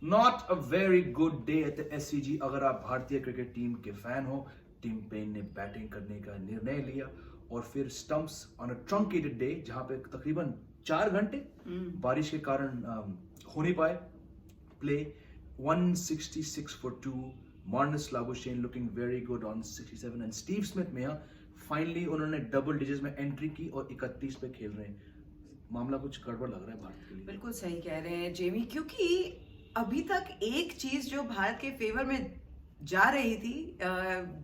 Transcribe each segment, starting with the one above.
Not a very good day at the SCG अगर आप भारतीय क्रिकेट टीम के फैन हो। टिम पेन ने बैटिंग करने का निर्णय लिया और फिर stumps on a truncated day जहां पे तकरीबन 4 घंटे बारिश के कारण हो नहीं पाए play. 166 for 2, Marnus Labuschagne looking very good on 67 and Steve Smith में फाइनली उन्होंने डबल डिजिट्स में एंट्री की और 31 पे खेल रहे हैं। मामला कुछ गड़बड़ लग रहा है भारत के लिए। बिल्कुल सही कह रहे हैं जेमी, क्योंकि अभी तक एक चीज जो भारत के फेवर में जा रही थी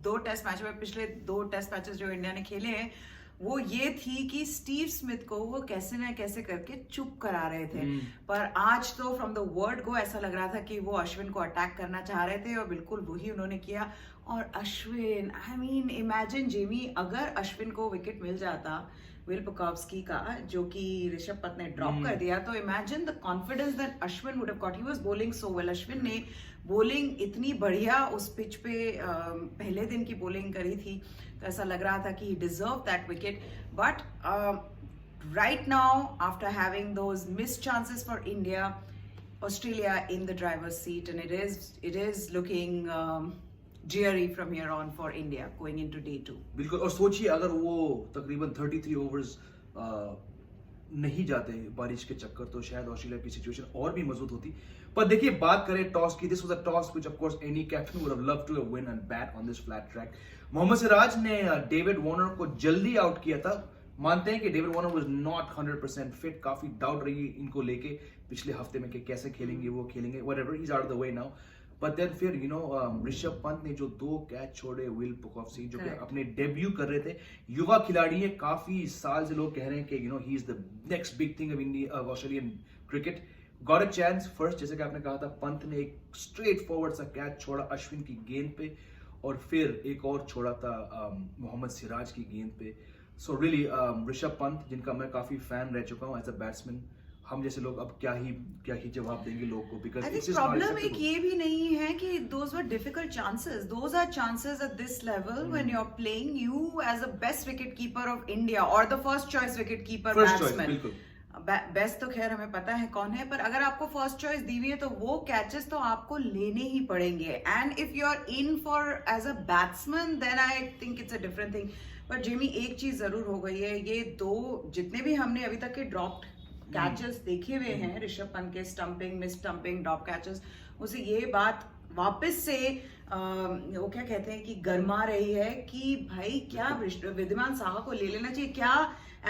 2 टेस्ट मैच में, पिछले 2 टेस्ट मैचेस जो इंडिया ने खेले हैं, वो ये थी कि स्टीव स्मिथ को वो कैसे ना कैसे करके चुप करा रहे थे। पर आज तो फ्रॉम द वर्ड गो ऐसा लग रहा था कि वो अश्विन को अटैक करना चाह रहे थे और बिल्कुल वही उन्होंने किया। और Ashwin, I mean imagine Jamie, अगर अश्विन को विकेट मिल जाता विल पुकाव्स्की का, जो कि ऋषभ पंत ने ड्रॉप कर दिया, तो imagine the confidence that Ashwin would have got. He was bowling so well. Ashwin ने बॉलिंग इतनी बढ़िया उस पिच पे पहले दिन की बॉलिंग करी थी, तो ऐसा लग रहा था कि he deserve that wicket. But right now after having those missed chances for India, Australia in the drivers seat and it is looking jeery from here on for India going into day 2। बिल्कुल। और सोचिए अगर वो तकरीबन 33 overs नहीं जाते बारिश के चक्कर, तो शायद ऑस्ट्रेलिया की सिचुएशन और भी मजबूत होती। पर देखिए, बात करें टॉस की, this was a toss which of course any captain would have loved to win and bat on this flat track. Mohammed Siraj ने डेविड वार्नर को जल्दी आउट किया था। मानते हैं कि David Warner was not 100% fit, काफी डाउट रही इनको लेके पिछले हफ्ते में कि कैसे खेलेंगे, वो खेलेंगे, whatever, he is out of the way now. But then फिर ऋषभ पंत ने जो 2 कैच छोड़े, विल पुकाव्स्की जो कि अपने डेब्यू कर रहे थे, युवा खिलाड़ी है, काफी साल से लोग कह रहे हैं कि he is the next big thing of India, of Australian cricket. Got a chance first, जैसे कि आपने कहा था, पंत ने एक स्ट्रेट फॉरवर्ड सा कैच छोड़ा अश्विन की गेंद पे और फिर एक और छोड़ा था मोहम्मद सिराज की गेंद पे। सो रियली ऋषभ पंत, जिनका मैं काफी फैन रह चुका हूँ एज अ बैट्समैन, हम जैसे लोग अब क्या ही जवाब देंगे लोग को, बिकॉज़ इट्स जस्ट प्रॉब्लम एक ये भी नहीं है कि those were difficult chances, those are chances at this level when you are playing you as a best wicket keeper of India और the first choice wicket keeper batsman. Best तो खैर हमें पता है कौन है, पर अगर आपको फर्स्ट चॉइस दी हुई है तो वो कैचेस तो आपको लेने ही पड़ेंगे। And if you are in for as a batsman then I think it's a different thing. पर जेमी, एक चीज जरूर हो गई है, ये 2 जितने भी हमने अभी तक के ड्रॉप्ड कैचेस देखे हुए हैं, ऋषभ पंत के stumping, miss stumping, drop catches, उसे ये बात वापस से वो क्या कहते हैं कि गरमा रही है कि भाई क्या विद्यमान साहा को ले लेना चाहिए क्या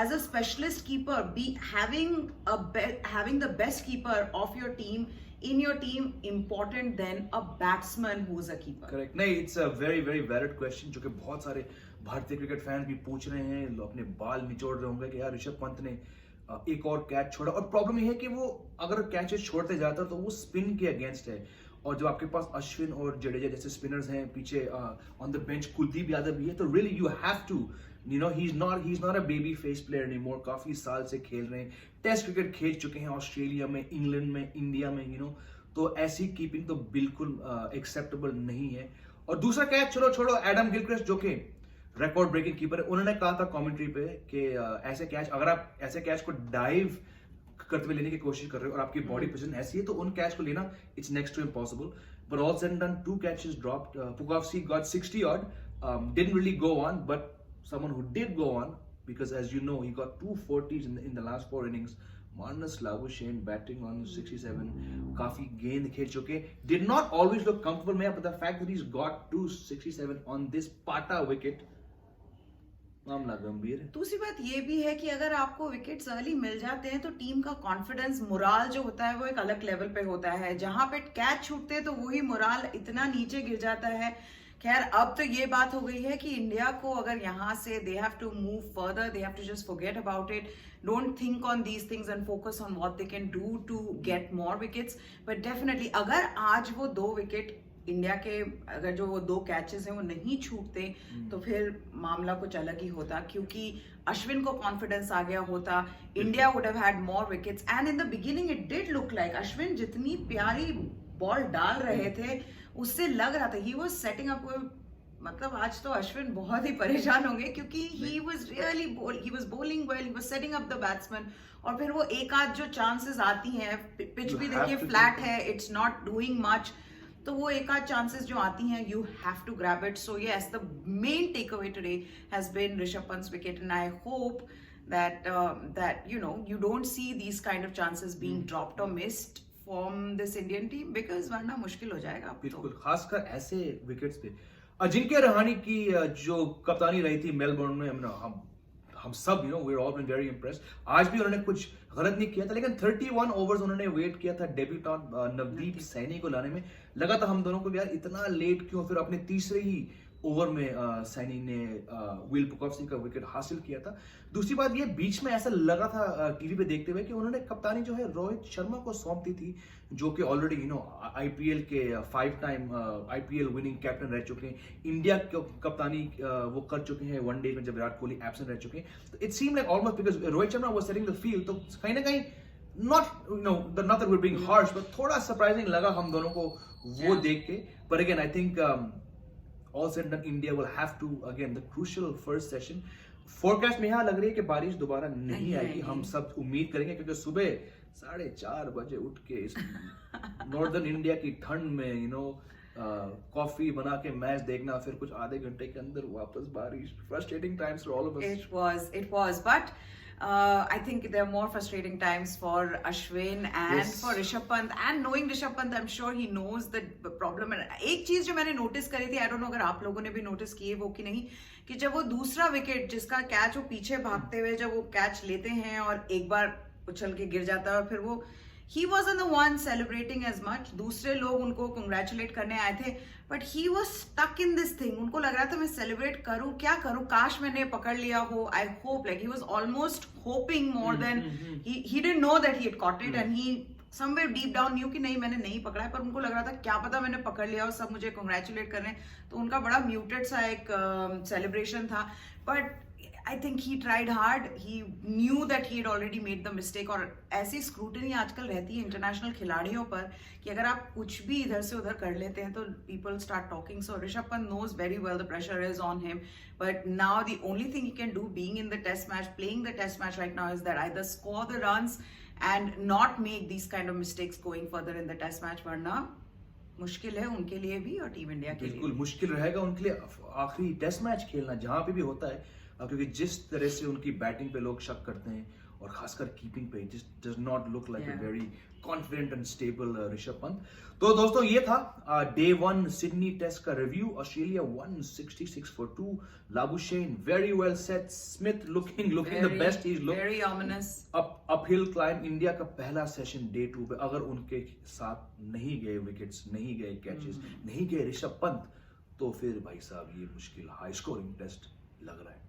as a specialist keeper, be having the best keeper of your team in your team important than a batsman who is a keeper। Correct. नहीं, it's a very very valid question जो कि बहुत सारे भारतीय क्रिकेट फैंस भी पूछ रहे हैं, लोग अपने बाल निचोड़ रहे होंगे कि यार ऋषभ पंत ने एक और कैच छोड़ा। और प्रॉब्लम ये है कि वो अगर कैचेस छोड़ते जाता तो वो स्पिन के अगेंस्ट है, और जब आपके पास अश्विन और जडेजा जैसे स्पिनर्स हैं पीछे, on the bench Kuldeep Yadav भी है, तो really you have to, he is not a baby face player anymore. काफी साल से खेल रहे हैं, टेस्ट क्रिकेट खेल चुके हैं ऑस्ट्रेलिया में, इंग्लैंड में, इंडिया में, तो ऐसी कीपिंग तो बिल्कुल एक्सेप्टेबल नहीं है। और दूसरा कैच छोड़ो एडम गिलक्रिस्ट जो कि रिकॉर्ड ब्रेकिंग कीपर है, उन्होंने कहा था कमेंट्री पे कि ऐसे कैच, अगर आप ऐसे कैच को डाइव करते हुए लेने की कोशिश कर रहे हो और आपकी बॉडी पोजीशन ऐसी है, तो उन कैच को लेना it's next to impossible. But all said and done, 2 catches dropped, Pukaovsky got 60 odd, didn't really go on, but someone who did go on, because as you know he got 240s in the last 4 innings, Marnus Labuschagne batting on 67, काफी गेंद खेल चुके, did not always look comfortable में, but the fact that he's got 267 on this Pata wicket, मामला गंभीर है। दूसरी बात ये भी है कि अगर आपको विकेट्स अर्ली मिल जाते हैं तो टीम का कॉन्फिडेंस, मोराल जो होता है वो एक अलग लेवल पे होता है। जहां पे कैच छूटते हैं तो वही मोराल इतना नीचे गिर जाता है। खैर, अब तो ये बात हो गई है कि इंडिया को अगर यहाँ से they have to move further, they have to just forget about it, don't think on these things and focus on what they can do to get more wickets. But definitely अगर आज वो 2 wicket India के, अगर जो वो 2 catches हैं वो नहीं छूटते तो फिर मामला कुछ अलग ही होता, क्योंकि अश्विन को कॉन्फिडेंस आ गया होता, India would have had more wickets. And in the beginning it did look like Ashwin जितनी प्यारी बॉल डाल रहे थे उससे लग रहा था ही वाज सेटिंग अप मतलब आज तो अश्विन बहुत ही परेशान हो गए क्योंकि he was bowling well, he was setting up the batsman, और फिर वो एक आध जो चांसेस आती हैं, पिच You भी have देखिए to फ्लैट take है, इट्स नॉट डूइंग मच, तो वो एक आध चांसेस जो आती हैं, you have to grab it. So yes, the main take away today has been Rishabh Pant's wicket, and I hope that you don't see these kind of chances being dropped or missed from this Indian team, because वरना मुश्किल हो जाएगा अब तो. बिल्कुल, खासकर ऐसे wickets पे अजिंक्य रहाणे की जो कप्तानी रही थी मेलबोर्न में, हम सब we all been very impressed. आज भी उन्होंने कुछ गलत नहीं किया था, लेकिन 31 ओवर्स उन्होंने वेट किया था डेब्यूटेंट नवदीप सैनी को लाने में. लगा था हम दोनों को यार इतना लेट क्यों. फिर अपने तीसरे ही ओवर में सैनी ने विल पुकॉफ्स्की का विकेट हासिल किया था. दूसरी बात ये, बीच में ऐसा लगा था टीवी पे देखते हुए कि उन्होंने कप्तानी जो है रोहित शर्मा को सौंप दी थी, जो कि ऑलरेडी आईपीएल के 5 टाइम आईपीएल विनिंग कैप्टन रह चुके हैं. इंडिया की कप्तानी वो कर चुके हैं वनडे में जब विराट कोहली एब्सेंट रह चुके हैं. तो it seem like almost because Rohit Sharma was setting the field, तो कहीं ना कहीं not that we're being harsh, but थोड़ा सरप्राइजिंग लगा हम दोनों को वो देख के. पर again I think all said and done, India will have to, again, the crucial first session. Forecast में यहाँ लग रही है कि बारिश दोबारा नहीं आएगी. हम सब उम्मीद करेंगे, क्योंकि सुबह 4:30 बजे उठ के इस नॉर्दर्न इंडिया की ठंड में कॉफी बना के मैच देखना, फिर कुछ आधे घंटे के अंदर वापस बारिश. Frustrating times for all of us. It was, but I think there are more frustrating times for Ashwin and for Rishabh Pant. And knowing Rishabh Pant, I'm sure he knows the problem. एक चीज जो मैंने notice करी थी, I don't know अगर आप लोगों ने भी नोटिस की है वो कि नहीं, कि जब वो दूसरा विकेट जिसका कैच वो पीछे भागते हुए जब वो कैच लेते हैं और एक बार उछल के गिर जाता है, और फिर वो he wasn't the one celebrating as much. दूसरे लोग उनको congratulate करने आए थे, but he was stuck in this thing. उनको लग रहा था मैं celebrate करूं, क्या करूं, काश मैंने पकड़ लिया हो. I hope, like he was almost hoping more than he didn't know that he had caught it, and he somewhere deep down knew कि नहीं मैंने नहीं पकड़ा है, पर उनको लग रहा था क्या पता मैंने पकड़ लिया हो, सब मुझे congratulate कर रहे हैं. तो उनका बड़ा muted सा एक celebration था. But I think he tried hard. He knew that he had already made the mistake. और ऐसी स्क्रूटनी आजकल रहती है इंटरनेशनल खिलाड़ियों पर कि अगर आप कुछ भी इधर से उधर कर लेते हैं तो people start talking. So Rishabh Pant knows very well the pressure is on him. But now the only thing he can do, being in the test match, playing the test match right now, is that either score the runs and not make these kind of mistakes going further in the test match. वरना मुश्किल है उनके लिए भी और team India के लिए. बिल्कुल मुश्किल रहेगा उनके लिए आखिरी टेस्ट मैच खेलना, जहां पे भी होता है, क्योंकि जिस तरह से उनकी बैटिंग पे लोग शक करते हैं और खासकर कीपिंग पे, just does not look like a very confident and stable Rishabh Pant. तो दोस्तों ये था डे 1 सिडनी टेस्ट का review. Australia 166 for 2. Labuschagne very well set. Smith looking the best he look. Very ominous. Uphill climb. India का पहला session day 2 पे अगर उनके साथ नहीं गए विकेट्स, नहीं गए कैचेस, नहीं गए ऋषभ पंत, तो फिर भाई साहब ये मुश्किल हाई स्कोरिंग टेस्ट लग रहा है.